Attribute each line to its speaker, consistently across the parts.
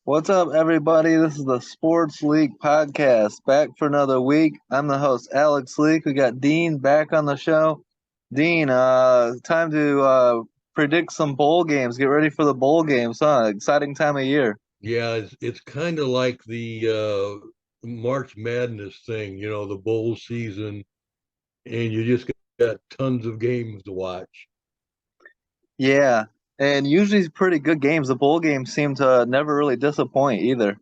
Speaker 1: What's up, everybody? This is the Sports League podcast, back for another week. I'm the host, Alex Leak. We got Dean back on the show. Dean, time to predict some bowl games. Get ready for the bowl games, huh? Exciting time of year.
Speaker 2: Yeah, it's kind of like the March Madness thing, the bowl season, and you just got tons of games to watch.
Speaker 1: Yeah, and usually pretty good games. The bowl games seem to never really disappoint either.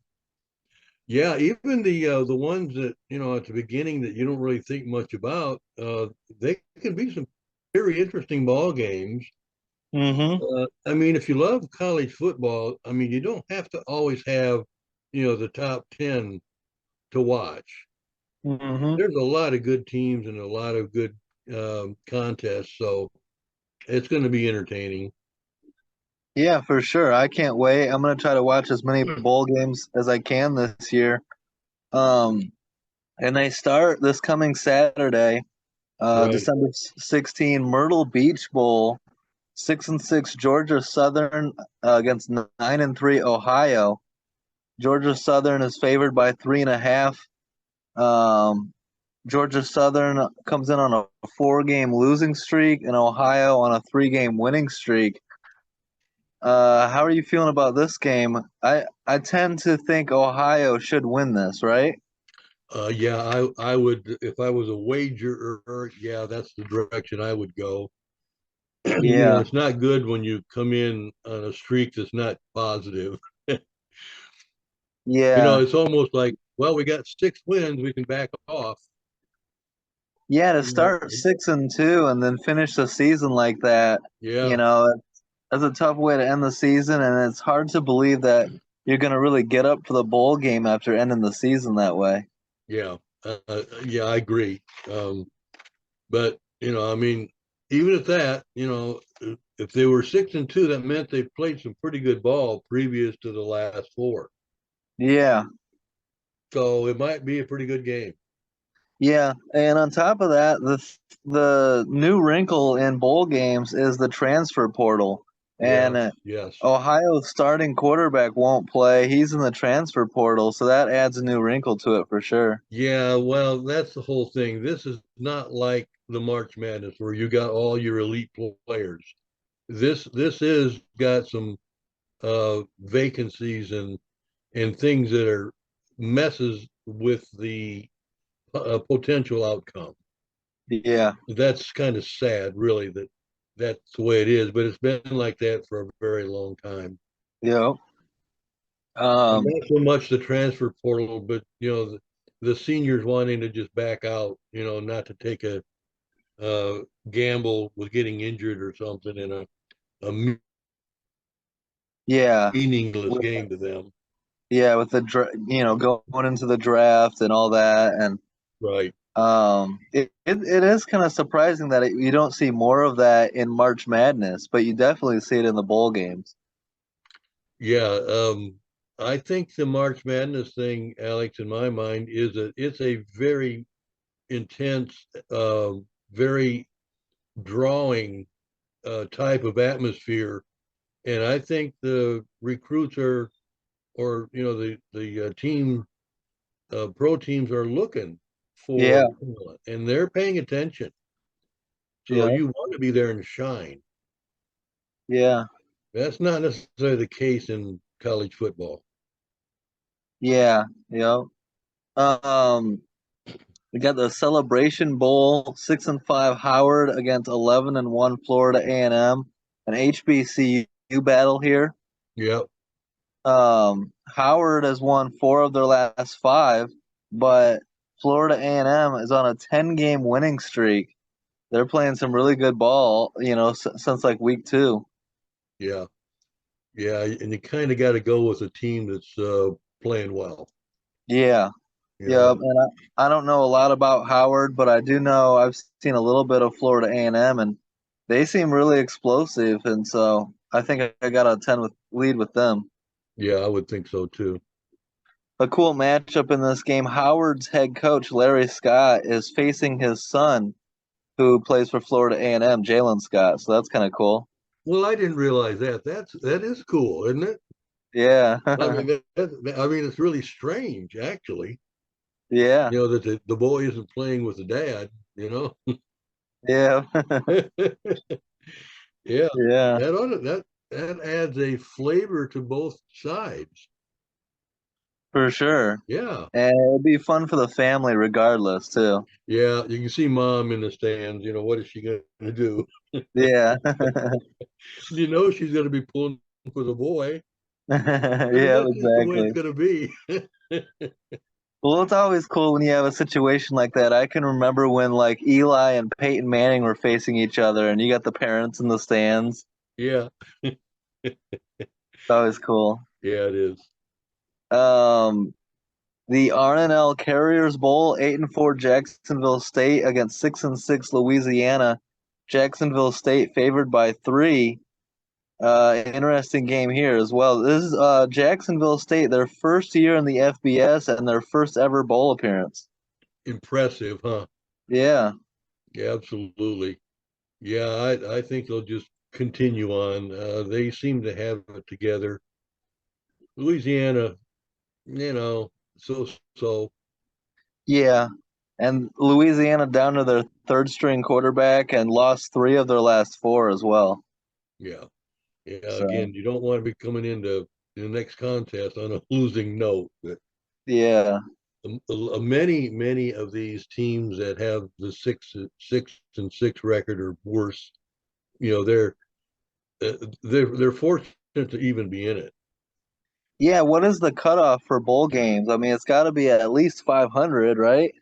Speaker 2: Yeah, even the ones that, at the beginning that you don't really think much about, they can be some very interesting ball games.
Speaker 1: Mm-hmm.
Speaker 2: I mean, if you love college football, I mean, you don't have to always have, the top 10 to watch.
Speaker 1: Mm-hmm.
Speaker 2: There's a lot of good teams and a lot of good contests, so it's going to be entertaining.
Speaker 1: Yeah, for sure. I can't wait. I'm gonna try to watch as many bowl games as I can this year. Um, and they start this coming Saturday.
Speaker 2: Right.
Speaker 1: December 16, Myrtle Beach Bowl, 6-6 Georgia Southern against 9-3 Ohio. Georgia Southern is favored by 3.5. Um, Georgia Southern comes in on a 4-game losing streak, and Ohio on a 3-game winning streak. How are you feeling about this game? I tend to think Ohio should win this, right?
Speaker 2: Yeah, I would if I was a wagerer, yeah, that's the direction I would go.
Speaker 1: Yeah,
Speaker 2: It's not good when you come in on a streak that's not positive.
Speaker 1: yeah.
Speaker 2: It's almost like, well, we got 6 wins, we can back off.
Speaker 1: Yeah, to
Speaker 2: You know,
Speaker 1: start 6-2 and then finish the season like that, you
Speaker 2: yeah,
Speaker 1: know, that's a tough way to end the season, and it's hard to believe that you're going to really get up for the bowl game after ending the season that way.
Speaker 2: yeah, I agree. But I mean, even at that, if they were 6-2, that meant they played some pretty good ball previous to the last four.
Speaker 1: Yeah,
Speaker 2: So it might be a pretty good game.
Speaker 1: yeah, and on top of that, the new wrinkle in bowl games is the transfer portal, and
Speaker 2: Yes, yes.
Speaker 1: Ohio's starting quarterback won't play. He's in the transfer portal, so that adds a new wrinkle to it for sure.
Speaker 2: Yeah, well, that's the whole thing. This is not like the March Madness where you got all your elite players. This is got some vacancies and things that are messes with the potential outcome.
Speaker 1: Yeah,
Speaker 2: That's kind of sad, really, that that's the way it is. But it's been like that for a very long time.
Speaker 1: yeah.
Speaker 2: And
Speaker 1: Um,
Speaker 2: not so much the transfer portal, but the seniors wanting to just back out. Not to take a gamble with getting injured or something in a
Speaker 1: yeah.
Speaker 2: meaningless game to them.
Speaker 1: Yeah, with the going into the draft and all that, and
Speaker 2: Right.
Speaker 1: it is kind of surprising that you don't see more of that in March Madness, but you definitely see it in the bowl games.
Speaker 2: Yeah. I think the March Madness thing, Alex, in my mind, is that it's a very intense, very drawing type of atmosphere. And I think the recruits are, or the team, pro teams are looking for
Speaker 1: Yeah,
Speaker 2: talent, and they're paying attention. So
Speaker 1: yeah,
Speaker 2: you want to be there and shine.
Speaker 1: yeah,
Speaker 2: That's not necessarily the case in college football.
Speaker 1: yeah. Um, we got the Celebration Bowl, 6-5 Howard against 11-1 Florida A&M, an HBCU battle here.
Speaker 2: Yep.
Speaker 1: Howard has won 4 of their last 5, but Florida A&M is on a 10-game winning streak. They're playing some really good ball, since like week 2.
Speaker 2: Yeah. Yeah. And you kind of got to go with a team that's playing well.
Speaker 1: Yeah,
Speaker 2: You
Speaker 1: yeah,
Speaker 2: know,
Speaker 1: and I don't know a lot about Howard, but I do know I've seen a little bit of Florida A&M, and they seem really explosive, and so I think I got a 10 with lead with them.
Speaker 2: yeah, I would think so too.
Speaker 1: A cool matchup in this game. Howard's head coach Larry Scott is facing his son, who plays for Florida A&M, Jalen Scott. So that's kind of cool.
Speaker 2: Well, I didn't realize that. That is cool, isn't it?
Speaker 1: Yeah.
Speaker 2: I mean, I mean, it's really strange, actually.
Speaker 1: Yeah.
Speaker 2: That the boy isn't playing with the dad. You know.
Speaker 1: Yeah.
Speaker 2: Yeah,
Speaker 1: Yeah.
Speaker 2: that adds a flavor to both sides.
Speaker 1: For sure.
Speaker 2: Yeah,
Speaker 1: And it'd be fun for the family regardless too.
Speaker 2: yeah. You can see mom in the stands. What is she going to do?
Speaker 1: Yeah.
Speaker 2: She's going to be pulling for the boy. I mean,
Speaker 1: Yeah,
Speaker 2: that's just the way it's
Speaker 1: exactly.
Speaker 2: going to be.
Speaker 1: Well, it's always cool when you have a situation like that. I can remember when like Eli and Peyton Manning were facing each other and you got the parents in the stands.
Speaker 2: Yeah,
Speaker 1: It's always cool.
Speaker 2: yeah, it is.
Speaker 1: Um, the R&L Carriers Bowl, 8-4 Jacksonville State against 6-6 Louisiana. Jacksonville State favored by 3. Interesting game here as well. This is Jacksonville State, their first year in the FBS and their first ever bowl appearance.
Speaker 2: Impressive, huh?
Speaker 1: Yeah,
Speaker 2: Yeah, absolutely. Yeah, I think they'll just continue on. They seem to have it together. Louisiana, you know, so so.
Speaker 1: yeah. And Louisiana down to their third string quarterback and lost 3 of their last 4 as well.
Speaker 2: Yeah, yeah.
Speaker 1: So,
Speaker 2: Again, you don't want to be coming into the next contest on a losing note. But
Speaker 1: yeah.
Speaker 2: many of these teams that have the 6-6 record or worse, you know, they're fortunate to even be in it.
Speaker 1: Yeah, what is the cutoff for bowl games? I mean, it's got to be at least 500, right?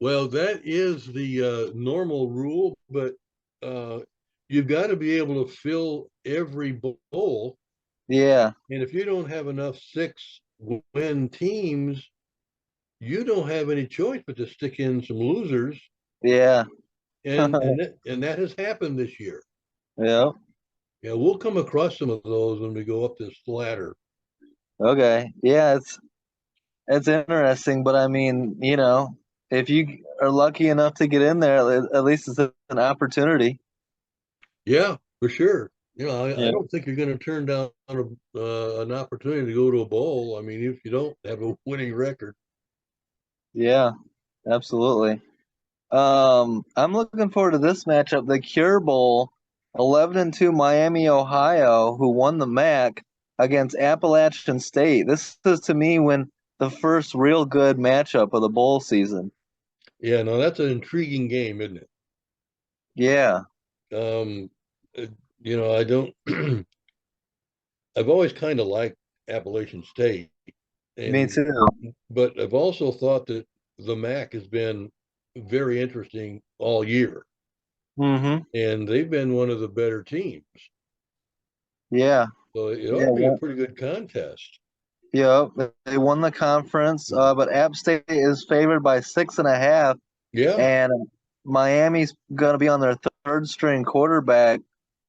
Speaker 2: Well, that is the normal rule, but uh, you've got to be able to fill every bowl.
Speaker 1: Yeah,
Speaker 2: And if you don't have enough 6-win teams, you don't have any choice but to stick in some losers,
Speaker 1: yeah,
Speaker 2: and that has happened this year.
Speaker 1: yeah.
Speaker 2: Yeah, we'll come across some of those when we go up this ladder.
Speaker 1: Okay, yeah, it's interesting, but I mean, if you are lucky enough to get in there, at least it's an opportunity.
Speaker 2: Yeah, for sure. I
Speaker 1: Yeah,
Speaker 2: don't think you're going to turn down an opportunity to go to a bowl. I mean, if you don't have a winning record.
Speaker 1: yeah, absolutely. I'm looking forward to this matchup, the Cure Bowl, 11-2 Miami, Ohio, who won the MAC against Appalachian State. This is to me when the first real good matchup of the bowl season.
Speaker 2: Yeah, no, that's an intriguing game, isn't it?
Speaker 1: Yeah,
Speaker 2: Um, uh, I don't. I've always kind of liked Appalachian State,
Speaker 1: me
Speaker 2: and
Speaker 1: too.
Speaker 2: but I've also thought that the MAC has been very interesting all year,
Speaker 1: Mm-hmm.
Speaker 2: and they've been one of the better teams.
Speaker 1: Yeah,
Speaker 2: So it ought
Speaker 1: yeah,
Speaker 2: to be a pretty good contest.
Speaker 1: yeah. They won the conference, but App State is favored by 6.5,
Speaker 2: Yeah,
Speaker 1: and Miami's going to be on their third string quarterback.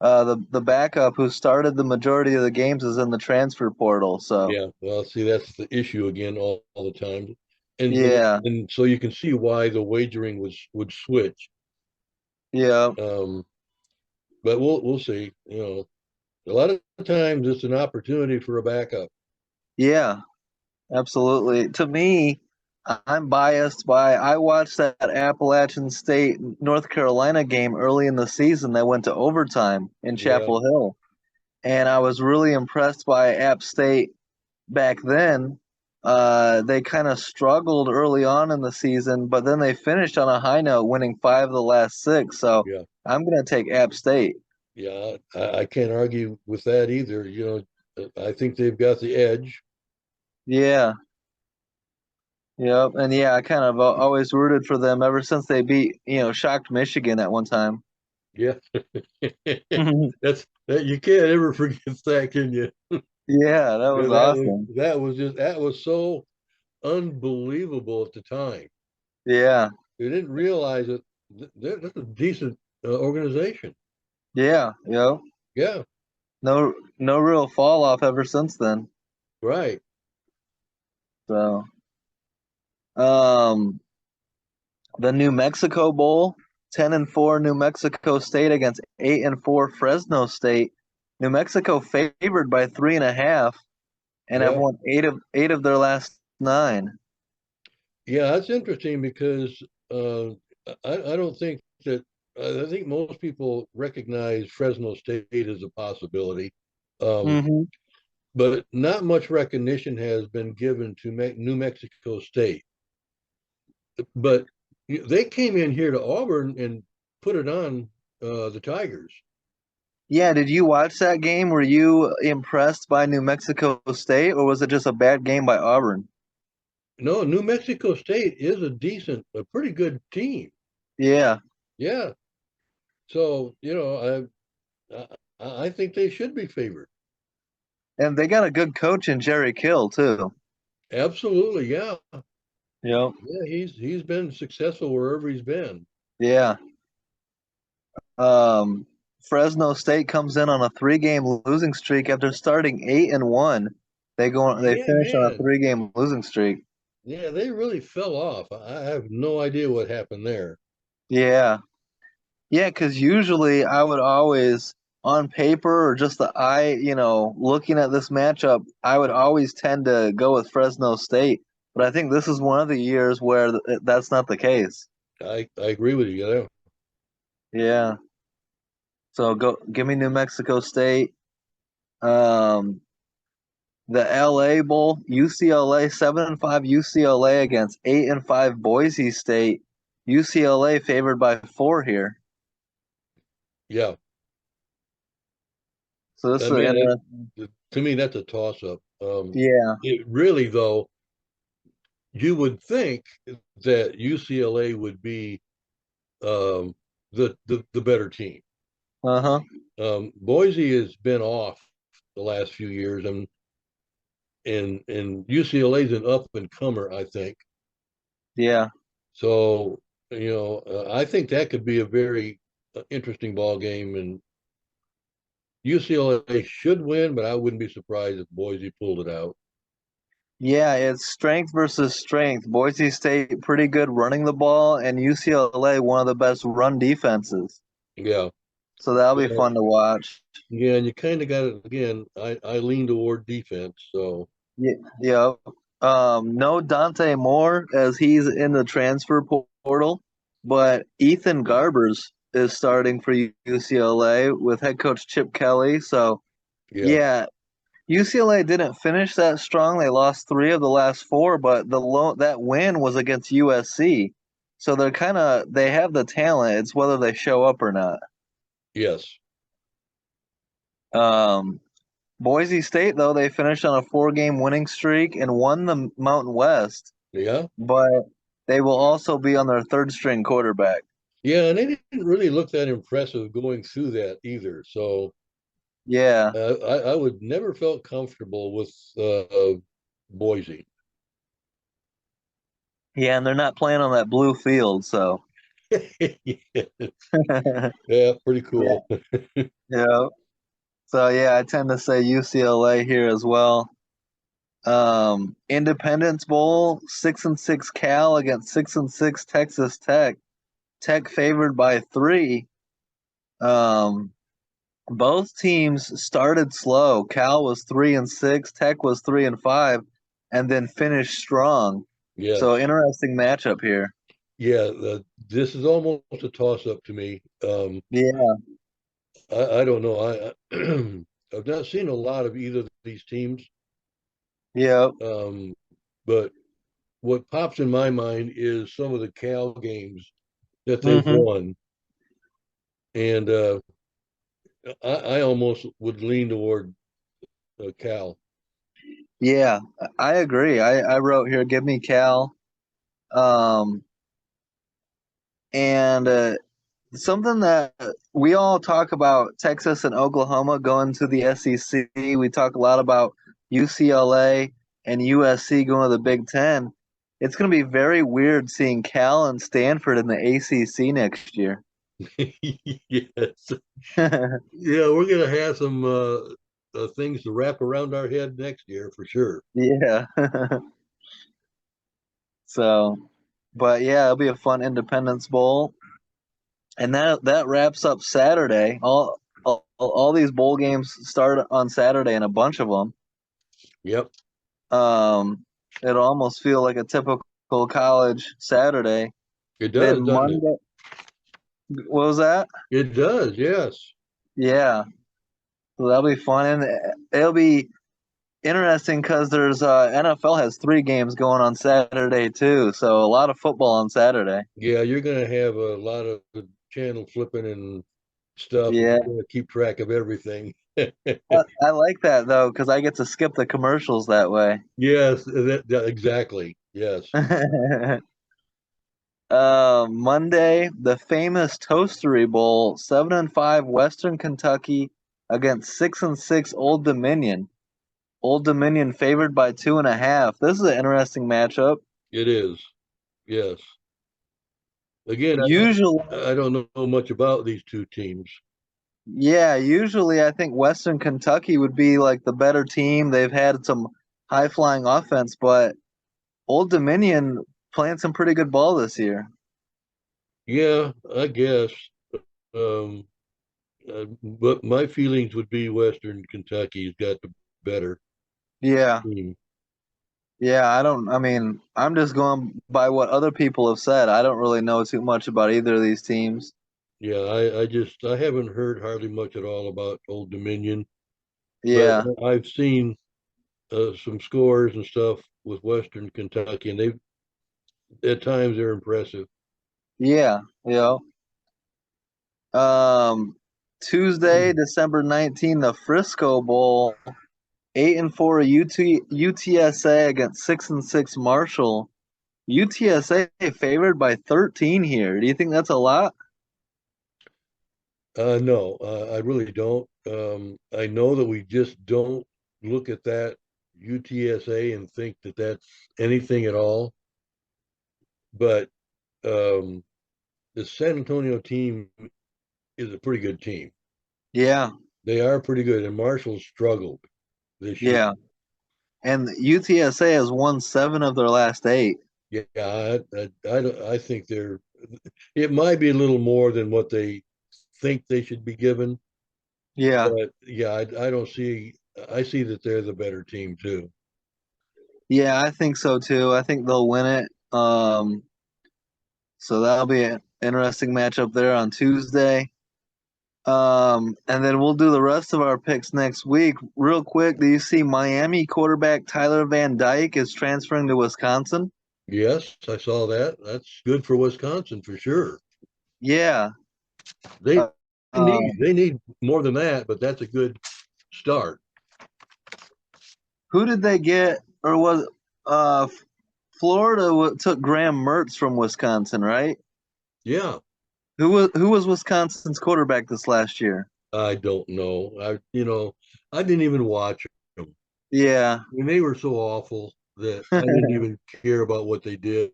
Speaker 1: The backup who started the majority of the games is in the transfer portal. So
Speaker 2: yeah. Well, see, that's the issue again all the time, and
Speaker 1: yeah,
Speaker 2: and so you can see why the wagering would switch.
Speaker 1: yeah,
Speaker 2: Um, but we'll see. A lot of times it's an opportunity for a backup.
Speaker 1: yeah, absolutely. To me, I'm biased by I watched that Appalachian State North Carolina game early in the season that went to overtime in
Speaker 2: Yeah,
Speaker 1: Chapel Hill, and I was really impressed by App State back then. They kind of struggled early on in the season, but then they finished on a high note, winning 5 of the last 6. So
Speaker 2: yeah,
Speaker 1: I'm going to take App State.
Speaker 2: yeah. I can't argue with that either. I think they've got the edge.
Speaker 1: Yeah, yep, and yeah, I kind of always rooted for them ever since they beat, shocked Michigan at one time.
Speaker 2: Yeah, that's that. You can't ever forget that, can you?
Speaker 1: Yeah, that
Speaker 2: Yeah,
Speaker 1: was awesome.
Speaker 2: that was so unbelievable at the time.
Speaker 1: Yeah,
Speaker 2: They didn't realize that that's a decent organization.
Speaker 1: yeah,
Speaker 2: Yeah,
Speaker 1: no real fall off ever since then.
Speaker 2: right.
Speaker 1: So, um, the New Mexico Bowl, 10-4 New Mexico State against 8-4 Fresno State. New Mexico favored by 3.5. and have
Speaker 2: Yeah.
Speaker 1: won eight of their last nine.
Speaker 2: Yeah, that's interesting because I don't think that I think most people recognize Fresno State as a possibility, um,
Speaker 1: Hmm.
Speaker 2: but not much recognition has been given to New Mexico State. But they came in here to Auburn and put it on the Tigers.
Speaker 1: Yeah, did you watch that game? Were you impressed by New Mexico State, or was it just a bad game by Auburn?
Speaker 2: No, New Mexico State is a pretty good team.
Speaker 1: Yeah,
Speaker 2: Yeah. So, I think they should be favored.
Speaker 1: and they got a good coach in Jerry Kill too.
Speaker 2: Absolutely. Yeah.
Speaker 1: Yep.
Speaker 2: Yeah, he's been successful wherever he's been.
Speaker 1: Yeah. Um, Fresno State comes in on a three-game losing streak after starting 8-1. They
Speaker 2: Yeah,
Speaker 1: finish on a
Speaker 2: man.
Speaker 1: three-game losing streak.
Speaker 2: Yeah, they really fell off. I have no idea what happened there.
Speaker 1: Yeah. Yeah, because usually I would always, on paper or just the eye, looking at this matchup, I would always tend to go with Fresno State. But I think this is one of the years where that's not the case.
Speaker 2: I agree with you. Yeah.
Speaker 1: Yeah. So give me New Mexico State. Um, the LA Bowl, UCLA 7-5 UCLA against 8-5 Boise State. UCLA favored by 4 here.
Speaker 2: Yeah.
Speaker 1: So this
Speaker 2: I
Speaker 1: is
Speaker 2: mean,
Speaker 1: interesting.
Speaker 2: to me, that's a toss up.
Speaker 1: Yeah.
Speaker 2: It really, though, you would think that UCLA would be um, the better team.
Speaker 1: Uh-huh.
Speaker 2: Boise has been off the last few years, and UCLA is an up and comer, I think.
Speaker 1: Yeah.
Speaker 2: So I think that could be a very interesting ball game, and UCLA should win, but I wouldn't be surprised if Boise pulled it out.
Speaker 1: Yeah, it's strength versus strength. Boise State pretty good running the ball, and UCLA one of the best run defenses.
Speaker 2: Yeah.
Speaker 1: So that'll be
Speaker 2: So,
Speaker 1: fun to watch.
Speaker 2: yeah, and you kind of got it again. I lean toward defense, so
Speaker 1: Yeah, yeah. No Dante Moore as he's in the transfer portal, but Ethan Garbers is starting for UCLA with head coach Chip Kelly. So
Speaker 2: yeah,
Speaker 1: yeah, UCLA didn't finish that strong. They lost three of the last four, but that win was against USC. So they have the talent. It's whether they show up or not.
Speaker 2: yes,
Speaker 1: Um, Boise State though they finished on a four-game winning streak and won the Mountain West,
Speaker 2: yeah,
Speaker 1: but they will also be on their third string quarterback.
Speaker 2: yeah, and they didn't really look that impressive going through that either. So
Speaker 1: Yeah,
Speaker 2: I would never felt comfortable with Boise.
Speaker 1: yeah, and they're not playing on that blue field, so
Speaker 2: Yeah, pretty
Speaker 1: yeah,
Speaker 2: cool.
Speaker 1: yeah. So yeah, I tend to say UCLA here as well. Independence Bowl, 6-6 Cal against 6-6 Texas Tech. Tech favored by 3. Um, both teams started slow. Cal was 3-6, Tech was 3-5, and then finished strong. So
Speaker 2: Yes,
Speaker 1: interesting matchup here.
Speaker 2: yeah. This is almost a toss up to me.
Speaker 1: Yeah.
Speaker 2: I don't know. I've not seen a lot of either of these teams,
Speaker 1: Yeah.
Speaker 2: um, but what pops in my mind is some of the Cal games that they've
Speaker 1: Hmm.
Speaker 2: won, and I almost would lean toward Cal.
Speaker 1: Yeah, I agree. I wrote here, give me Cal. Um, and something that we all talk about Texas and Oklahoma going to the SEC. We talk a lot about UCLA and USC going to the Big Ten. It's going to be very weird seeing Cal and Stanford in the ACC next year.
Speaker 2: Yes, yeah, we're gonna have some things to wrap around our head next year for sure.
Speaker 1: Yeah. So, but yeah, it'll be a fun Independence Bowl, and that wraps up Saturday. All these bowl games start on Saturday, and a bunch of them.
Speaker 2: Yep,
Speaker 1: Um, it'll almost feel like a typical college Saturday.
Speaker 2: it
Speaker 1: Then
Speaker 2: does, doesn't it?
Speaker 1: Monday, what was that?
Speaker 2: It does, yes.
Speaker 1: Yeah, so that'll be fun, and it'll be interesting because there's NFL has 3 games going on Saturday too, so a lot of football on Saturday.
Speaker 2: Yeah, you're gonna have a lot of channel flipping and stuff if
Speaker 1: Yeah,
Speaker 2: you're gonna keep track of everything.
Speaker 1: I like that though because I get to skip the commercials that way.
Speaker 2: Yes, exactly. Yes.
Speaker 1: Monday, the famous Toastery Bowl, 7-5 Western Kentucky against 6-6 Old Dominion. Old Dominion favored by 2.5. This is an interesting matchup.
Speaker 2: It is. Yes. Again,
Speaker 1: Usually,
Speaker 2: I don't know much about these two teams.
Speaker 1: yeah, usually I think Western Kentucky would be like the better team. They've had some high flying offense, but Old Dominion playing some pretty good ball this year.
Speaker 2: Yeah, I guess. Um, but my feelings would be Western Kentucky's got the better
Speaker 1: Yeah,
Speaker 2: team.
Speaker 1: yeah, I mean, I'm just going by what other people have said. I don't really know too much about either of these teams.
Speaker 2: Yeah, I haven't heard hardly much at all about Old Dominion, but
Speaker 1: Yeah,
Speaker 2: I've seen some scores and stuff with Western Kentucky, and they at times they're impressive.
Speaker 1: yeah, yeah. Um, Tuesday, December 19th, the Frisco Bowl, 8-4 UTSA against 6-6 Marshall. UTSA favored by 13 here. Do you think that's a lot?
Speaker 2: No, I really don't. I know that we just don't look at that UTSA and think that that's anything at all. But um, the San Antonio team is a pretty good team.
Speaker 1: Yeah,
Speaker 2: They are pretty good, and Marshall struggled this year.
Speaker 1: yeah. And UTSA has won 7 of their last 8.
Speaker 2: Yeah, I think they're. It might be a little more than what they think they should be given,
Speaker 1: Yeah,
Speaker 2: but yeah, I don't see. I see that they're the better team too.
Speaker 1: yeah, I think so too. I think they'll win it. So that'll be an interesting matchup there on Tuesday. And then we'll do the rest of our picks next week. Real quick, do you see Miami quarterback Tyler Van Dyke is transferring to Wisconsin?
Speaker 2: Yes, I saw that. That's good for Wisconsin for sure.
Speaker 1: Yeah.
Speaker 2: They
Speaker 1: Uh, uh,
Speaker 2: they need more than that, but that's a good start.
Speaker 1: who did they get? Or was Florida took Graham Mertz from Wisconsin, right?
Speaker 2: Yeah,
Speaker 1: Who was Wisconsin's quarterback this last year?
Speaker 2: I don't know. I didn't even watch them.
Speaker 1: Yeah,
Speaker 2: I mean, they were so awful that I didn't even care about what they did.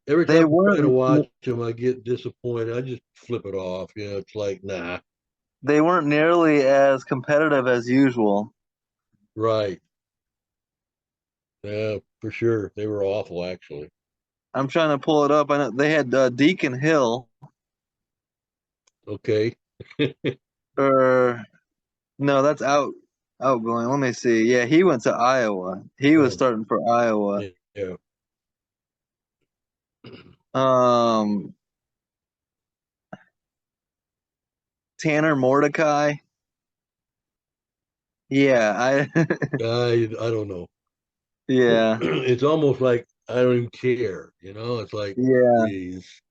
Speaker 2: Every time
Speaker 1: they
Speaker 2: I try to
Speaker 1: weren't.
Speaker 2: watch them, I get disappointed. I just flip it off. It's like, nah,
Speaker 1: They weren't nearly as competitive as usual.
Speaker 2: right. Yeah, for sure. They were awful, actually.
Speaker 1: I'm trying to pull it up. I know they had Deacon Hill,
Speaker 2: Okay.
Speaker 1: or no, that's outgoing. Let me see. Yeah, he went to Iowa. He was
Speaker 2: Oh,
Speaker 1: starting for Iowa.
Speaker 2: yeah.
Speaker 1: Um, Tanner Mordecai. Yeah, I
Speaker 2: I don't know.
Speaker 1: yeah.
Speaker 2: It's almost like I don't even care. It's like,
Speaker 1: Yeah.
Speaker 2: geez.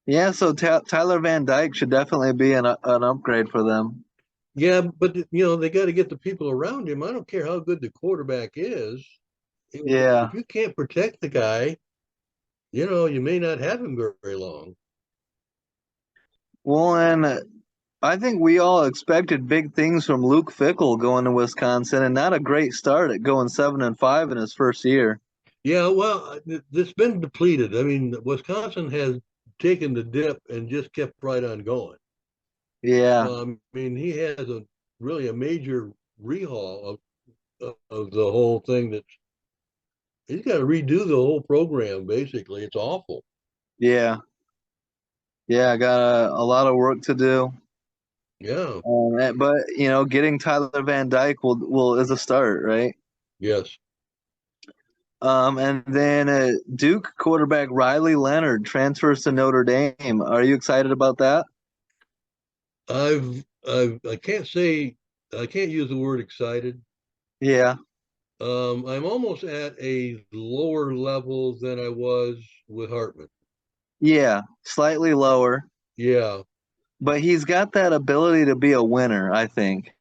Speaker 1: Yeah, so Tyler Van Dyke should definitely be an upgrade for them.
Speaker 2: Yeah, but they got to get the people around him. I don't care how good the quarterback is.
Speaker 1: Yeah.
Speaker 2: If you can't protect the guy, you may not have him very long.
Speaker 1: Well, and I think we all expected big things from Luke Fickle going to Wisconsin, and not a great start at going 7-5 in his first year.
Speaker 2: Yeah, well, it's been depleted. I mean, Wisconsin has taken the dip and just kept right on going.
Speaker 1: Yeah.
Speaker 2: I mean, he has really a major rehaul of the whole thing. He's got to redo the whole program. Basically, it's awful.
Speaker 1: Yeah. Yeah, I got a lot of work to do.
Speaker 2: Yeah.
Speaker 1: But getting Tyler Van Dyke will is a start, right?
Speaker 2: Yes.
Speaker 1: And then Duke quarterback Riley Leonard transfers to Notre Dame. Are you excited about that?
Speaker 2: I can't say, I can't use the word excited.
Speaker 1: Yeah,
Speaker 2: I'm almost at a lower level than I was with Hartman.
Speaker 1: yeah, slightly lower,
Speaker 2: Yeah,
Speaker 1: but he's got that ability to be a winner, I think.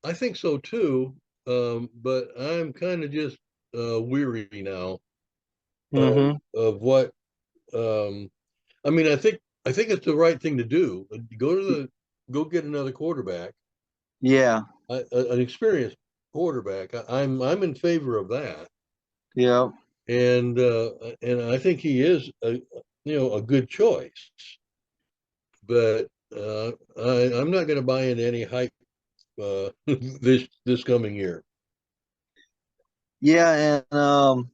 Speaker 2: I think so too. But I'm kind of just weary now of
Speaker 1: Mm-hmm.
Speaker 2: what. Um, I mean, I think it's the right thing to do. Go get another quarterback,
Speaker 1: Yeah,
Speaker 2: an experienced quarterback. I'm in favor of that,
Speaker 1: yeah,
Speaker 2: and I think he is a good choice. But I'm not going to buy into any hype this coming year.
Speaker 1: yeah, and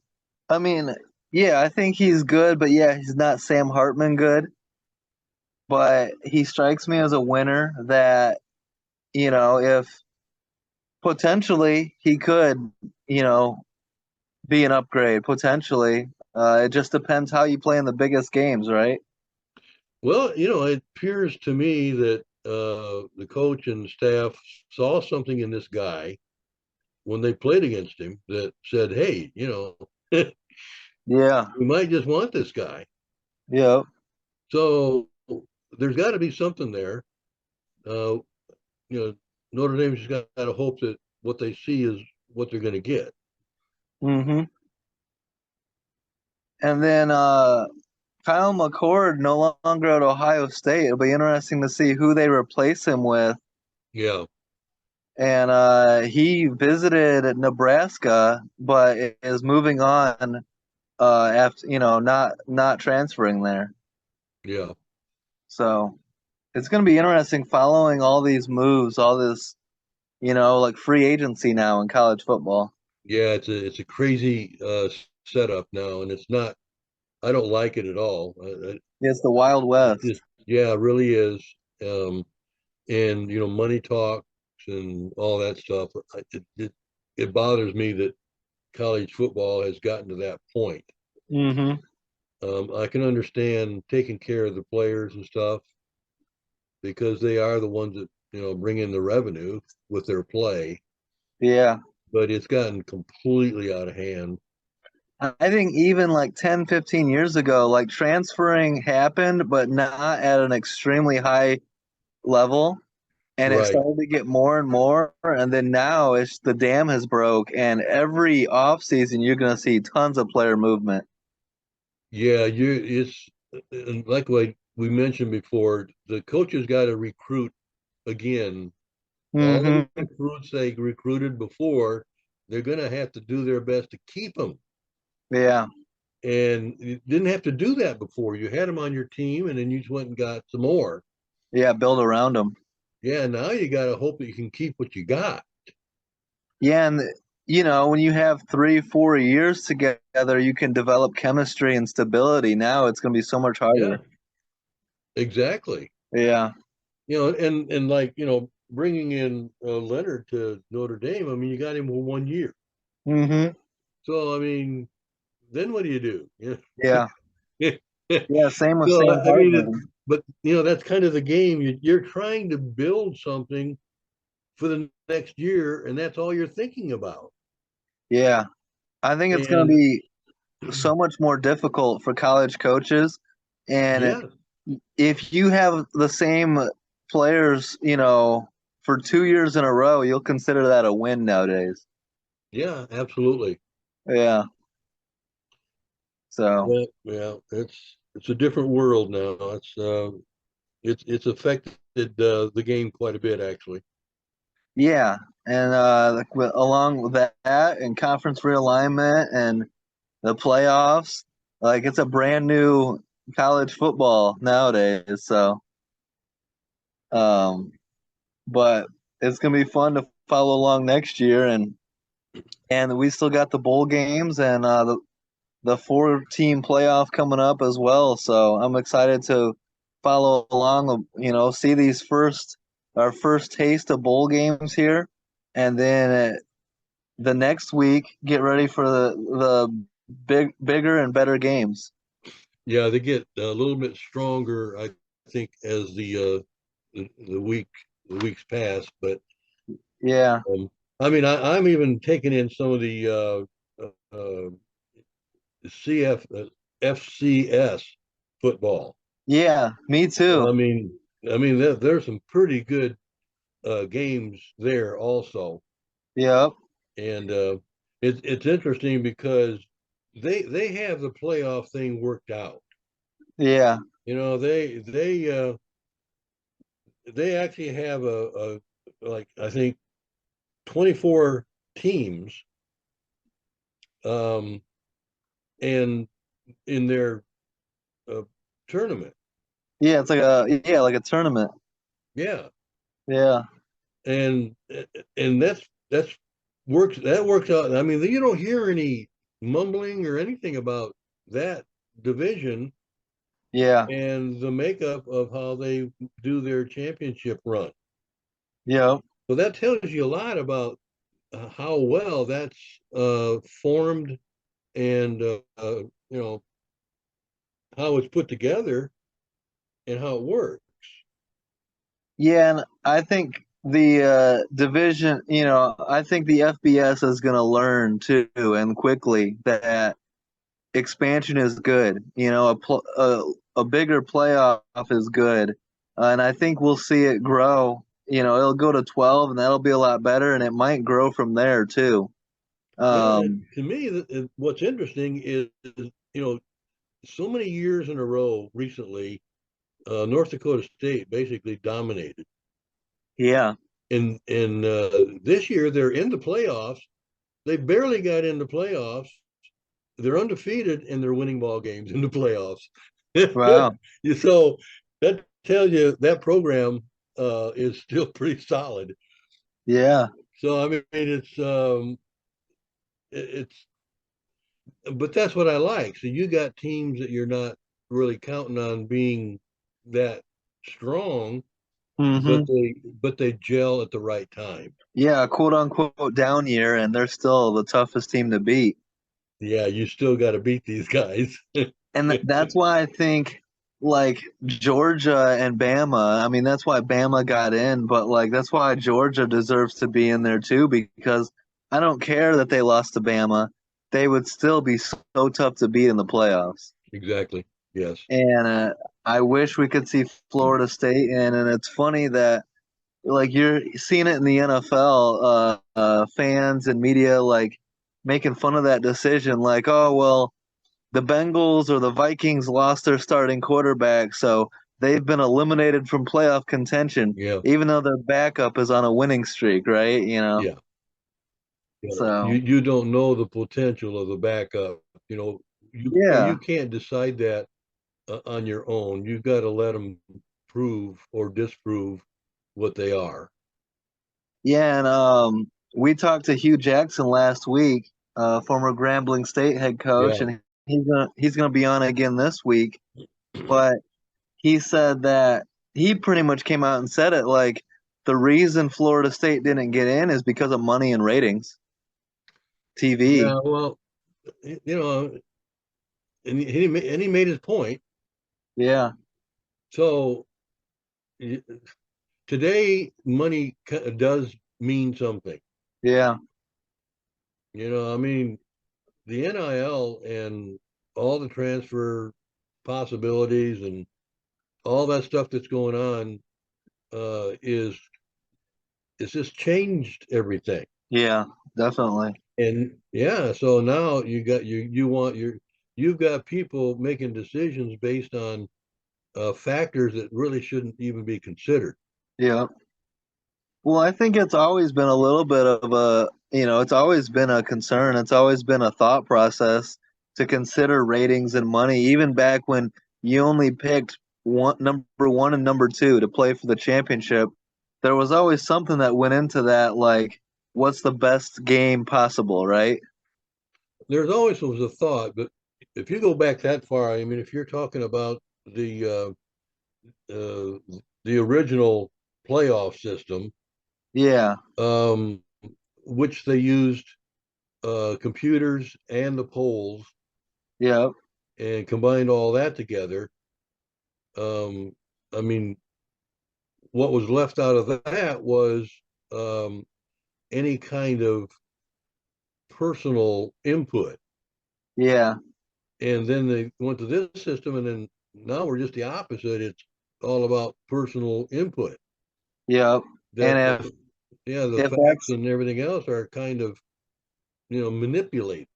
Speaker 1: I mean, yeah, I think he's good, but yeah, he's not Sam Hartman good. But he strikes me as a winner that, if potentially he could, you know, be an upgrade potentially. It just depends how you play in the biggest games, right?
Speaker 2: Well, it appears to me that the coach and staff saw something in this guy when they played against him that said, "Hey,
Speaker 1: Yeah,
Speaker 2: we might just want this guy."
Speaker 1: yeah,
Speaker 2: So there's got to be something there. Uh, you know, Notre Dame's just got to hope that what they see is what they're going to get.
Speaker 1: hmm And then Kyle McCord no longer at Ohio State. It'll be interesting to see who they replace him with.
Speaker 2: Yeah,
Speaker 1: And he visited Nebraska, but is moving on after not transferring there.
Speaker 2: yeah,
Speaker 1: So it's going to be interesting following all these moves, all this like free agency now in college football.
Speaker 2: yeah. It's a crazy setup now, and it's not. I don't like it at all.
Speaker 1: It's the Wild West.
Speaker 2: Just yeah, it really is. Um, and money talks and all that stuff. It bothers me that college football has gotten to that point.
Speaker 1: Hmm
Speaker 2: I can understand taking care of the players and stuff because they are the ones that bring in the revenue with their play,
Speaker 1: Yeah.
Speaker 2: but it's gotten completely out of hand.
Speaker 1: I think even like 10, 15 years ago, like transferring happened, but not at an extremely high level. And it
Speaker 2: Right.
Speaker 1: started to get more and more. And then now it's the dam has broke, and every offseason you're going to see tons of player movement.
Speaker 2: Yeah, it's and like we mentioned before, the coaches got to recruit again. All the
Speaker 1: Hmm
Speaker 2: recruits they recruited before, they're going to have to do their best to keep them.
Speaker 1: Yeah.
Speaker 2: And you didn't have to do that before. You had them on your team, and then you just went and got some more.
Speaker 1: Yeah. Build around them.
Speaker 2: Yeah, now you got to hope that you can keep what you got.
Speaker 1: Yeah. And, when you have 3, 4 years together, you can develop chemistry and stability. Now it's going to be so much
Speaker 2: Yeah,
Speaker 1: harder.
Speaker 2: exactly.
Speaker 1: Yeah.
Speaker 2: And like bringing in Leonard to Notre Dame. I mean, you got him for 1 year.
Speaker 1: hmm
Speaker 2: So I mean, then what do you do?
Speaker 1: Yeah.
Speaker 2: Yeah.
Speaker 1: Yeah. Same with
Speaker 2: So
Speaker 1: Sam
Speaker 2: I mean,
Speaker 1: Hartman.
Speaker 2: but that's kind of the game. You're trying to build something for the next year, and that's all you're thinking about.
Speaker 1: Yeah. I think it's going to
Speaker 2: And
Speaker 1: be so much more difficult for college coaches. And
Speaker 2: yeah,
Speaker 1: if you have the same players, for 2 years in a row, you'll consider that a win nowadays.
Speaker 2: yeah, absolutely.
Speaker 1: Yeah. So,
Speaker 2: Yeah, yeah, it's a different world now. It's affected the game quite a bit, actually.
Speaker 1: yeah. And along with that and conference realignment and the playoffs, like it's a brand new college football nowadays. So, um, but it's gonna be fun to follow along next year, and we still got the bowl games and the 4-team playoff coming up as well. So I'm excited to follow along. See these first our first taste of bowl games here, and then the next week get ready for the bigger and better games.
Speaker 2: Yeah, they get a little bit stronger, I think, as the weeks pass. But
Speaker 1: Yeah,
Speaker 2: I mean, I'm even taking in some of the CF FCS football.
Speaker 1: yeah, me too.
Speaker 2: I mean, there's some pretty good games there also,
Speaker 1: Yep.
Speaker 2: and it's interesting because they have the playoff thing worked out.
Speaker 1: Yeah.
Speaker 2: You know, they actually have a like I think 24 teams, um, and in their uh, tournament.
Speaker 1: Yeah, it's like a tournament.
Speaker 2: Yeah,
Speaker 1: Yeah.
Speaker 2: and that's that works out. I mean, you don't hear any mumbling or anything about that division
Speaker 1: Yeah.
Speaker 2: and the makeup of how they do their championship run.
Speaker 1: Yep.
Speaker 2: So that tells you a lot about how well that's formed and you know how it's put together and how it works.
Speaker 1: Yeah, and I think the division, I think the FBS is going to learn too and quickly that expansion is good. A bigger playoff is good, and I think we'll see it grow. It'll go to 12, and that'll be a lot better, and it might grow from there too.
Speaker 2: Yeah,
Speaker 1: Um,
Speaker 2: to me, what's interesting is you know so many years in a row recently, North Dakota State basically dominated.
Speaker 1: yeah,
Speaker 2: And this year they're in the playoffs. They barely got in the playoffs. They're undefeated and they're winning ball games in the playoffs.
Speaker 1: wow,
Speaker 2: So that tells you that program is still pretty solid.
Speaker 1: yeah,
Speaker 2: So I mean, it's but that's what I like. So you got teams that you're not really counting on being that strong,
Speaker 1: hmm,
Speaker 2: but they gel at the right time.
Speaker 1: yeah, quote unquote down year, and they're still the toughest team to beat.
Speaker 2: Yeah, you still got to beat these guys.
Speaker 1: And that's why I think like Georgia and Bama, I mean, that's why Bama got in, but like that's why Georgia deserves to be in there too, because I don't care that they lost to Bama. They would still be so tough to beat in the playoffs.
Speaker 2: Exactly. Yes.
Speaker 1: And I wish we could see Florida State in. And it's funny that like you're seeing it in the NFL, fans and media like making fun of that decision, like, oh well, the Bengals or the Vikings lost their starting quarterback, so they've been eliminated from playoff contention,
Speaker 2: Yeah.
Speaker 1: even though their backup is on a winning streak, right?
Speaker 2: Yeah. Yeah.
Speaker 1: So
Speaker 2: You don't know the potential of the backup.
Speaker 1: yeah,
Speaker 2: You can't decide that on your own. You've got to let them prove or disprove what they are.
Speaker 1: yeah, and we talked to Hugh Jackson last week, former Grambling State head coach,
Speaker 2: Yeah.
Speaker 1: and he's gonna be on again this week, but he said that he pretty much came out and said it like the reason Florida State didn't get in is because of money and ratings, TV.
Speaker 2: Yeah. Well, you know, and he made his point.
Speaker 1: Yeah,
Speaker 2: So y- today, money does mean something.
Speaker 1: yeah,
Speaker 2: I mean, the NIL and all the transfer possibilities and all that stuff that's going on is it's just changed everything.
Speaker 1: yeah, definitely.
Speaker 2: And yeah, so now you've got people making decisions based on factors that really shouldn't even be considered.
Speaker 1: Yeah. Well, I think it's always been a little bit of it's always been a concern. It's always been a thought process to consider ratings and money, even back when you only picked number one and number two to play for the championship. There was always something that went into that, like what's the best game possible, right?
Speaker 2: There's always was a thought, but if you go back that far, I mean, if you're talking about the original playoff system,
Speaker 1: Yeah.
Speaker 2: um, which they used computers and the polls
Speaker 1: Yep.
Speaker 2: and combined all that together. Um, I mean, what was left out of that was um, any kind of personal input.
Speaker 1: Yeah.
Speaker 2: And then they went to this system, and then now we're just the opposite. It's all about personal input.
Speaker 1: Yep. And
Speaker 2: That yeah, the
Speaker 1: if
Speaker 2: facts
Speaker 1: that's
Speaker 2: and everything else are kind of manipulated.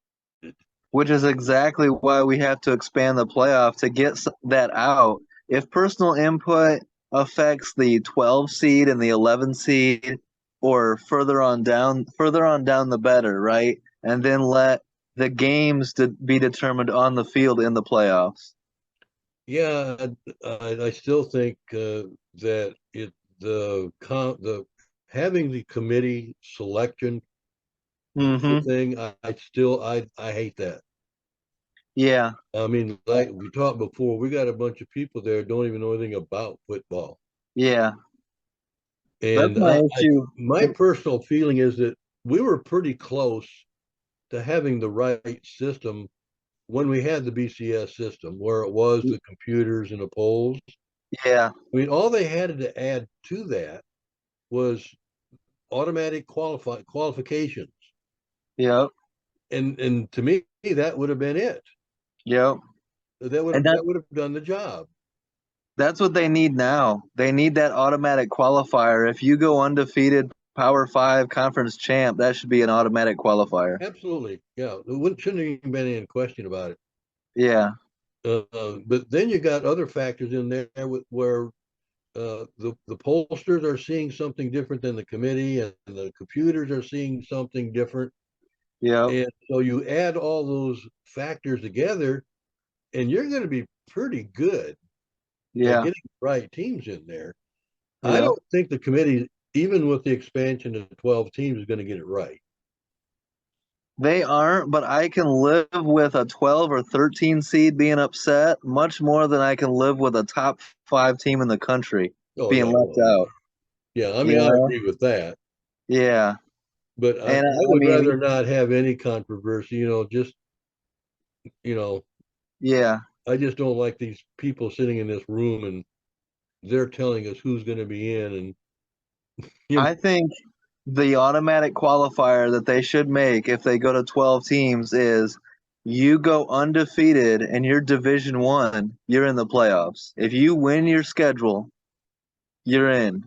Speaker 1: which is exactly why we have to expand the playoff to get that out. If personal input affects the 12 seed and the 11 seed, or further on down the better, right? And then let the games be determined on the field in the playoffs.
Speaker 2: Yeah, I still think that the having the committee selection
Speaker 1: Mm-hmm.
Speaker 2: thing, I hate that.
Speaker 1: Yeah.
Speaker 2: I mean, like we talked before, we got a bunch of people there don't even know anything about football.
Speaker 1: Yeah. That's
Speaker 2: And
Speaker 1: my issue.
Speaker 2: my personal feeling is that we were pretty close to having the right system when we had the BCS system, where it was the computers and the polls.
Speaker 1: Yeah.
Speaker 2: I mean, all they had to add to that was automatic qualifications,
Speaker 1: Yep.
Speaker 2: and to me, that would have been it.
Speaker 1: Yep. And
Speaker 2: That would have done the job.
Speaker 1: that's what they need now. They need that automatic qualifier. If you go undefeated Power Five conference champ, that should be an automatic qualifier.
Speaker 2: Absolutely, yeah. Shouldn't have even been any question about it.
Speaker 1: Yeah.
Speaker 2: But then you got other factors in there where the pollsters are seeing something different than the committee, and the computers are seeing something different.
Speaker 1: Yep.
Speaker 2: And so you add all those factors together, and you're going to be pretty good at
Speaker 1: Yeah.
Speaker 2: getting the right teams in there. I
Speaker 1: Yep.
Speaker 2: don't think the committee, even with the expansion to 12 teams, is going to get it right.
Speaker 1: They aren't, but I can live with a 12 or 13 seed being upset much more than I can live with a top five team in the country
Speaker 2: Oh
Speaker 1: being
Speaker 2: yeah,
Speaker 1: left
Speaker 2: well,
Speaker 1: out.
Speaker 2: yeah. I
Speaker 1: You
Speaker 2: mean, I
Speaker 1: know?
Speaker 2: agree with that,
Speaker 1: Yeah.
Speaker 2: but
Speaker 1: And
Speaker 2: I
Speaker 1: I
Speaker 2: would
Speaker 1: mean,
Speaker 2: rather not have any controversy. Just you know,
Speaker 1: yeah.
Speaker 2: I just don't like these people sitting in this room and they're telling us who's going to be in, and you know,
Speaker 1: I think the automatic qualifier that they should make if they go to 12 teams is you go undefeated and you're Division 1, you're in the playoffs. If you win your schedule, you're in,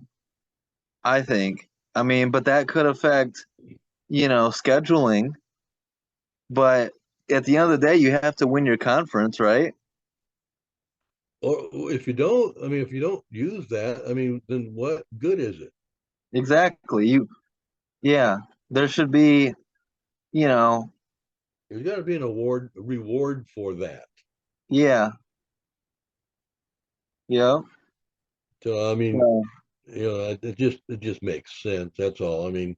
Speaker 1: I think. I mean, but that could affect, scheduling, but at the end of the day, you have to win your conference, right?
Speaker 2: or if you don't, I mean, if you don't use that, I mean, then what good is it?
Speaker 1: Exactly. Yeah, there should be, you know,
Speaker 2: There's got to be an reward for that.
Speaker 1: yeah, yeah.
Speaker 2: So I mean,
Speaker 1: So,
Speaker 2: it just makes sense. That's all. I mean,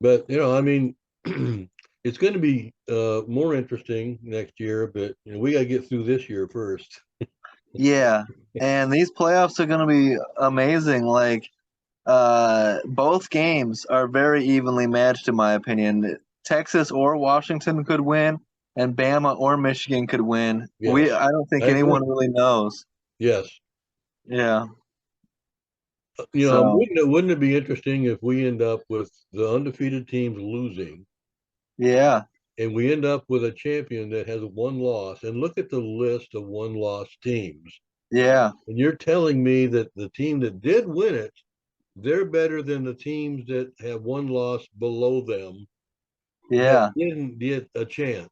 Speaker 2: but I mean, it's going to be more interesting next year. But we got to get through this year first.
Speaker 1: yeah. And these playoffs are going to be amazing. Like, both games are very evenly matched, in my opinion. Texas or Washington could win, and Bama or Michigan could win.
Speaker 2: Yes,
Speaker 1: I don't think
Speaker 2: I agree.
Speaker 1: anyone really knows.
Speaker 2: Yes,
Speaker 1: Yeah. So,
Speaker 2: wouldn't it be interesting if we end up with the undefeated teams losing,
Speaker 1: yeah,
Speaker 2: and we end up with a champion that has one loss? And look at the list of one loss teams.
Speaker 1: yeah,
Speaker 2: And you're telling me that the team that did win it, they're better than the teams that have one loss below them that
Speaker 1: yeah,
Speaker 2: didn't get a chance.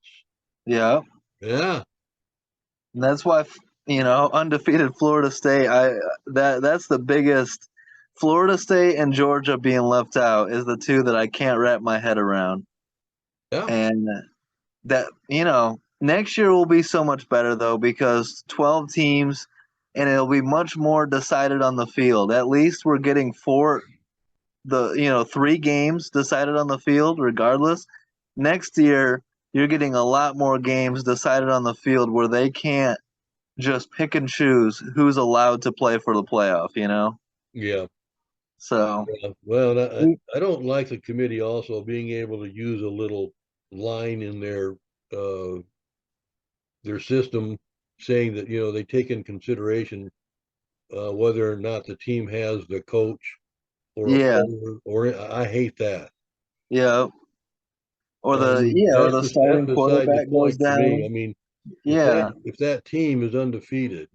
Speaker 1: yeah.
Speaker 2: Yeah.
Speaker 1: And that's why, undefeated Florida State. That's the biggest. Florida State and Georgia being left out is the two that I can't wrap my head around.
Speaker 2: Yeah.
Speaker 1: And that next year will be so much better though because 12 teams and it'll be much more decided on the field. At least we're getting three games decided on the field regardless. Next year you're getting a lot more games decided on the field where they can't just pick and choose who's allowed to play for the playoff.
Speaker 2: Yeah.
Speaker 1: So
Speaker 2: Yeah. Well,
Speaker 1: we-
Speaker 2: I don't like the committee also being able to use a little line in uh their system saying that, they take in consideration whether or not the team has the coach or a
Speaker 1: yeah,
Speaker 2: player, or I hate that.
Speaker 1: yeah, or
Speaker 2: I mean,
Speaker 1: or the
Speaker 2: that's
Speaker 1: starting
Speaker 2: beside the
Speaker 1: quarterback goes
Speaker 2: point to me. I
Speaker 1: down.
Speaker 2: mean,
Speaker 1: Yeah,
Speaker 2: if that team is undefeated,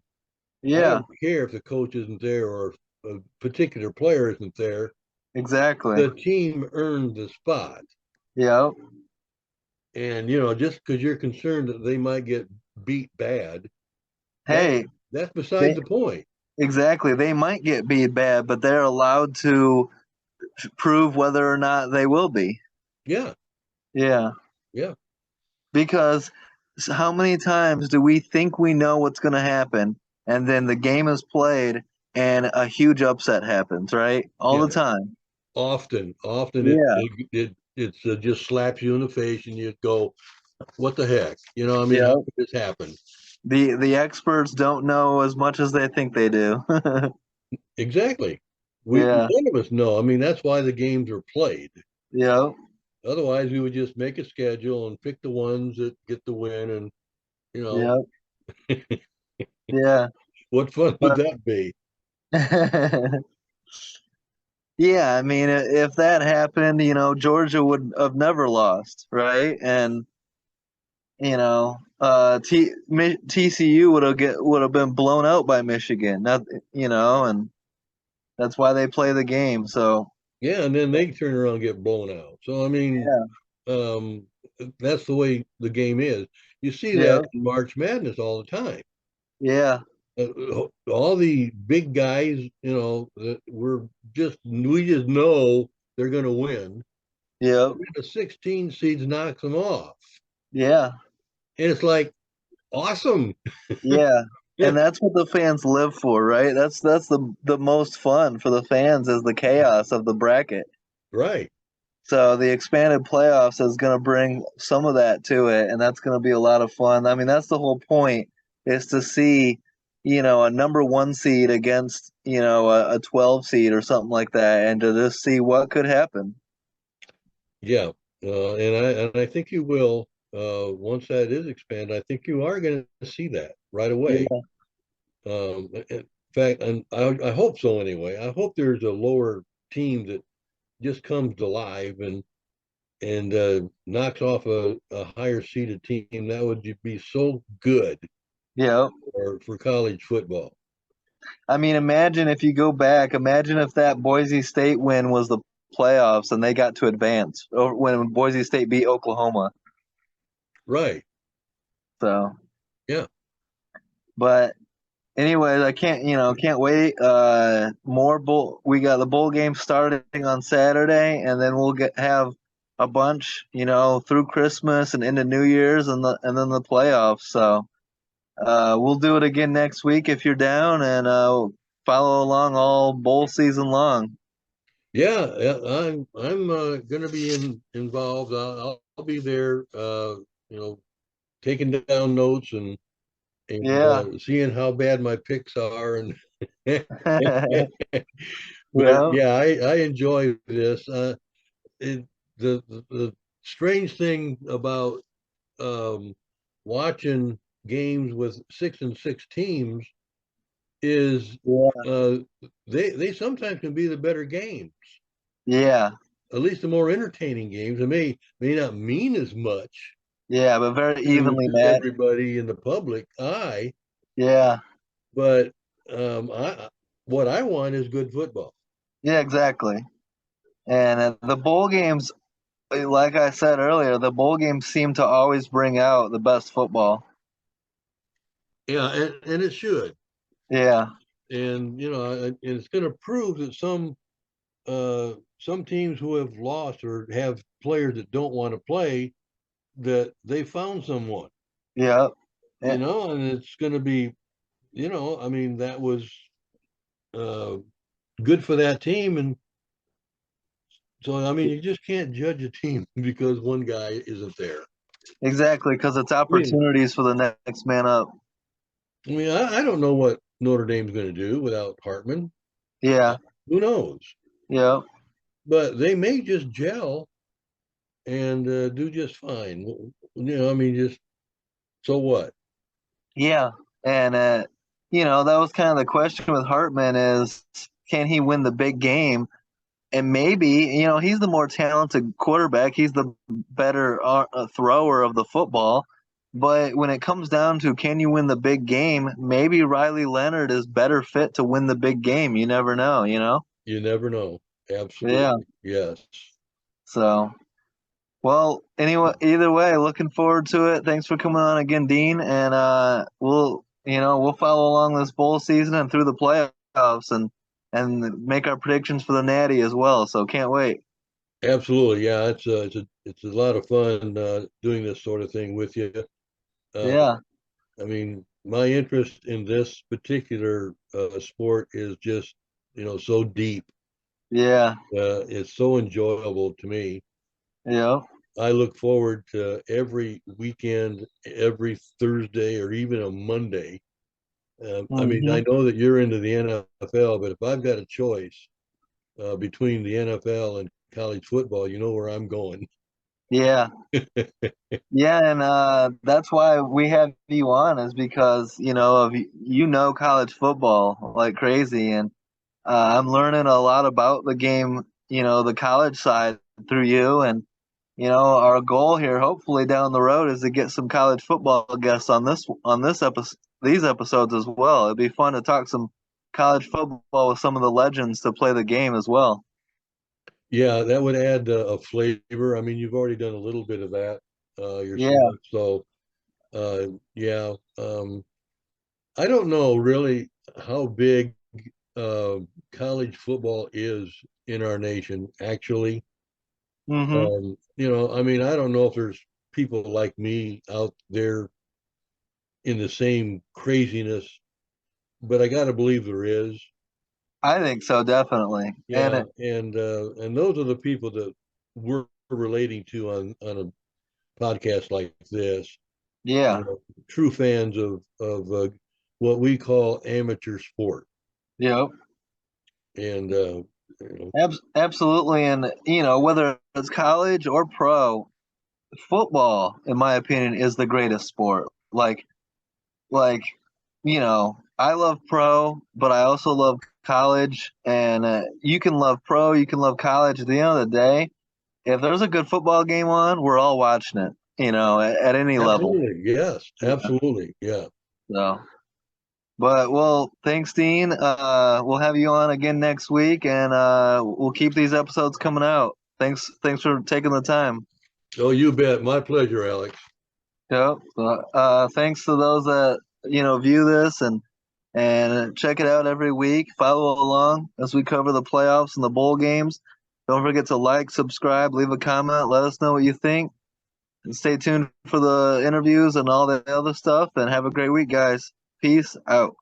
Speaker 2: I
Speaker 1: yeah,
Speaker 2: don't care if the coach isn't there or if a particular player isn't there.
Speaker 1: exactly.
Speaker 2: The team earned the spot.
Speaker 1: Yeah.
Speaker 2: And just because you're concerned that they might get beat bad, that
Speaker 1: Hey,
Speaker 2: that's beside
Speaker 1: they
Speaker 2: the point.
Speaker 1: exactly. They might get beat bad, but they're allowed to prove whether or not they will be.
Speaker 2: Yeah,
Speaker 1: Yeah,
Speaker 2: yeah,
Speaker 1: because how many times do we think we know what's going to happen, and then the game is played and a huge upset happens, right? All
Speaker 2: yeah.
Speaker 1: the time.
Speaker 2: Often
Speaker 1: Yeah,
Speaker 2: just slaps you in the face, and you go, "What the heck?" I mean, how
Speaker 1: yeah.
Speaker 2: could this happen?
Speaker 1: The experts don't know as much as they think they do.
Speaker 2: Exactly.
Speaker 1: Yeah,
Speaker 2: None of us know. I mean, that's why the games are played.
Speaker 1: yeah,
Speaker 2: Otherwise, we would just make a schedule and pick the ones that get the win. And you know,
Speaker 1: yeah, yeah.
Speaker 2: what fun would
Speaker 1: But
Speaker 2: that be?
Speaker 1: yeah, I mean, if that happened, Georgia would have never lost, right? And TCU would have been blown out by Michigan, not and that's why they play the game. So
Speaker 2: Yeah, and then they turn around and get blown out. So I mean,
Speaker 1: yeah,
Speaker 2: um, that's the way the game is. You see
Speaker 1: yeah,
Speaker 2: that in March Madness all the time.
Speaker 1: yeah,
Speaker 2: All the big guys, that we just know they're going to win.
Speaker 1: yeah,
Speaker 2: The 16 seeds knocks them off,
Speaker 1: yeah,
Speaker 2: and it's like awesome.
Speaker 1: yeah.
Speaker 2: Yeah,
Speaker 1: And that's what the fans live for, right? That's the most fun for the fans is the chaos of the bracket.
Speaker 2: right.
Speaker 1: So the expanded playoffs is going to bring some of that to it, and that's going to be a lot of fun. I mean, that's the whole point is to see, a number one seed against, a 12 seed or something like that, and to just see what could happen.
Speaker 2: Yeah, and I think you will. Once that is expanded, I think you are going to see that right away.
Speaker 1: Yeah,
Speaker 2: In fact, and I hope so anyway. I hope there's a lower team that just comes alive and knocks off a higher seeded team. That would be so good
Speaker 1: yeah.
Speaker 2: for college football.
Speaker 1: I mean, imagine if you go back. Imagine if that Boise State win was the playoffs and they got to advance, or when Boise State beat Oklahoma.
Speaker 2: Right.
Speaker 1: So,
Speaker 2: Yeah.
Speaker 1: but anyways, I can't wait. We got the bowl game starting on Saturday, and then we'll have a bunch, through Christmas and into New Year's, and then the playoffs. So, we'll do it again next week if you're down, and follow along all bowl season long.
Speaker 2: Yeah, yeah, I'm going to be involved. I'll be there, taking down notes and
Speaker 1: Yeah,
Speaker 2: seeing how bad my picks are. And but
Speaker 1: yeah,
Speaker 2: yeah, I enjoy this. It, the strange thing about um, watching games with 6-6 teams is
Speaker 1: yeah,
Speaker 2: uh, they sometimes can be the better games,
Speaker 1: yeah,
Speaker 2: at least the more entertaining games. It may not mean as much
Speaker 1: yeah, but very
Speaker 2: to
Speaker 1: evenly matched.
Speaker 2: everybody in the public eye,
Speaker 1: Yeah,
Speaker 2: but I what I want is good football.
Speaker 1: yeah, exactly. And the bowl games, like I said earlier, the bowl games seem to always bring out the best football.
Speaker 2: Yeah, and it should.
Speaker 1: Yeah,
Speaker 2: And and it's going to prove that some teams who have lost or have players that don't want to play, that they found someone,
Speaker 1: yeah, eh,
Speaker 2: and it's going to be, I mean, that was uh, good for that team. And so, I mean, you just can't judge a team because one guy isn't there.
Speaker 1: exactly, because it's
Speaker 2: I mean,
Speaker 1: opportunities for the next man up.
Speaker 2: I don't know what Notre Dame's going to do without Hartman.
Speaker 1: Yeah,
Speaker 2: Who knows?
Speaker 1: Yeah.
Speaker 2: But they may just gel and do just fine. I mean, just so what?
Speaker 1: Yeah. And that was kind of the question with Hartman is can he win the big game? And maybe, he's the more talented quarterback. He's the better thrower of the football. But when it comes down to can you win the big game, maybe Riley Leonard is better fit to win the big game. You never know?
Speaker 2: You never know.
Speaker 1: Yeah.
Speaker 2: Absolutely. Yes.
Speaker 1: So, well, anyway, either way, looking forward to it. Thanks for coming on again, Dean. And we'll follow along this bowl season and through the playoffs and make our predictions for the Natty as well. So can't wait.
Speaker 2: Absolutely. Yeah, it's a lot of fun doing this sort of thing with you. Uh,
Speaker 1: Yeah.
Speaker 2: I mean, my interest in this particular sport is just, so deep.
Speaker 1: Yeah.
Speaker 2: It's so enjoyable to me.
Speaker 1: Yeah.
Speaker 2: I look forward to every weekend, every Thursday, or even a Monday. I mean, I
Speaker 1: Hmm.
Speaker 2: know that you're into the NFL, but if I've got a choice between the NFL and college football, you know where I'm going.
Speaker 1: Yeah. Yeah, and that's why we have you on is because of college football like crazy, and I'm learning a lot about the game, the college side through you, and our goal here, hopefully down the road, is to get some college football guests on this episode, these episodes as well. It'd be fun to talk some college football with some of the legends to play the game as well.
Speaker 2: Yeah, that would add a flavor. I mean, you've already done a little bit of that
Speaker 1: Yeah.
Speaker 2: yourself. So, yeah, I don't know really how big uh, college football is in our nation, actually.
Speaker 1: Mm-hmm.
Speaker 2: I mean, I don't know if there's people like me out there in the same craziness, but I got to believe there is.
Speaker 1: I think so, definitely. And
Speaker 2: Yeah, and those are the people that we're relating to on a podcast like this.
Speaker 1: yeah.
Speaker 2: True fans of what we call amateur sport,
Speaker 1: Yeah.
Speaker 2: and
Speaker 1: Absolutely, and whether it's college or pro, football, in my opinion, is the greatest sport. Like, I love pro, but I also love college, and you can love pro, you can love college. At the end of the day, if there's a good football game on, we're all watching it. At any level.
Speaker 2: absolutely, yes,
Speaker 1: Yeah.
Speaker 2: absolutely, yeah.
Speaker 1: So, but well, thanks, Dean. We'll have you on again next week, and we'll keep these episodes coming out. Thanks for taking the time.
Speaker 2: Oh, you bet. My pleasure, Alex.
Speaker 1: Yep. Thanks to those that view this and check it out every week. Follow along as we cover the playoffs and the bowl games. Don't forget to like, subscribe, leave a comment, let us know what you think, and stay tuned for the interviews and all the other stuff. And have a great week, guys. Peace out.